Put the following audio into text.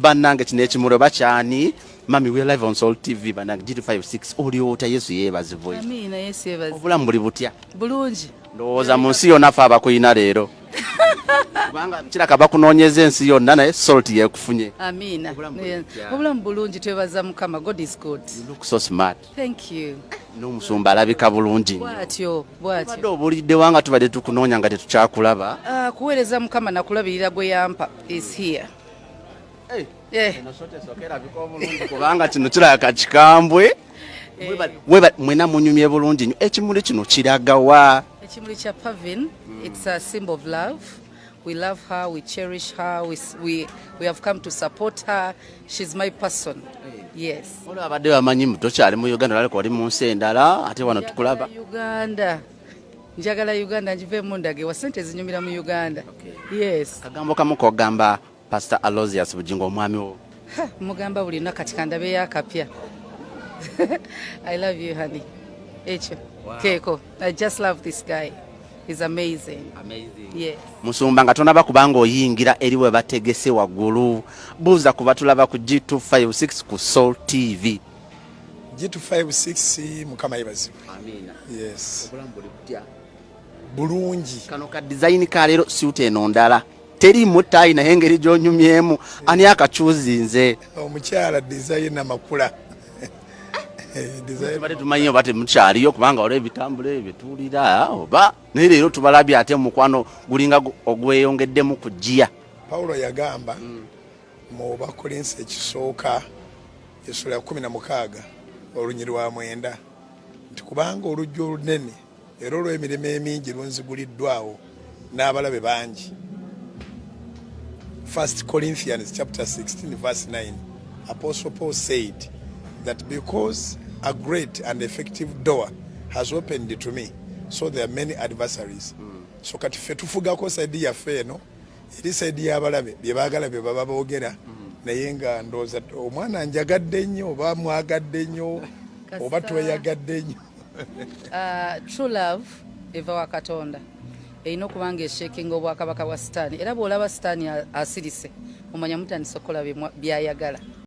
Bannange kino ekimuro bakyani mami we live on Soul TV bannange G256 oliota Yesu yebaze voice. Amina Yesu yebaze. Obulamu buli butya? Bulungi. Ndowooza mu nsi yonna afa abakuyina leero. Kubanga kiraka bakunoonyeza ensi yonna naye Salt yekufunye. Amina. Obulamu bulungi twebaza Mukama. God is good. You look so smart. Thank you. N'omusumba alabika bulungi. Bwatyo. Badde obulidde wanga tubadde tukunoonya nga tetukyakulaba. Kuweereza Mukama nakulabirira gwe yampa is here. Kubanga kino kiraka kikambwe mwena munyumye bulungi nnyo. Ekimuli kino kiraga wa? Ekimuli kya pavin. It's a symbol of love. We love her, we cherish her, we have come to support her. She's my person. Yes. Olwo abadde bamanyi mutokyali mu Uganda aliko oli mu nsi endala ate wano tukulaba. Uganda. Njagala Uganda njiveemu ndage wa sente zinyumira mu Uganda. Yes. Kagambo kamu kogamba Pastor Aloysius Bujingo omwami wo. Mugamba buli nakati kandabe yakapya. I love you honey. Echo. Wow. Keko. I just love this guy. He's amazing. Amazing. Yes. Musumba nga tonaba kubanga oyingira eriwe bategese waggulu. Buuza kuba tulaba ku G256 ku Soul TV. G256 Mukama yebazibu. Amina. Yes. Obulamu buli butya? Bulungi. Kano ka design ka leero suit eno ndala. Teri mutai na hengeri gyonyumyemu ani akachuzinze. Omukyala design amakula. Design bali tumanyi bate mukyaliyo kubanga ole bitambule bitulira oba ne leero tubalabye ate mukwano gulinga ogweyongeddemu kujja. Paulo yagamba mu Bakolinsi ekisooka Essula 16 olunyiri wa 9 nti kubanga olujjo olunene era olw'emirimu emingi lunziguliddwawo n'abalabe bangi. 1 Corinthians chapter 16 verse 9, Apostle Paul said that because a great and effective door has opened to me, so there are many adversaries. So kati ffe tufugako saidi yaffe eno eri saidi y'abalabe bye baagala bye baba boogera naye nga ndowooza omwana njagadde nnyo oba mwagadde nnyo oba tweyagadde nnyo. True love eva wa Katonda. Eino kubanga eshakinga obwakabaka bwa Sitaani era bw'olaba Sitaani asirise omanya mutandise okukola byayagala.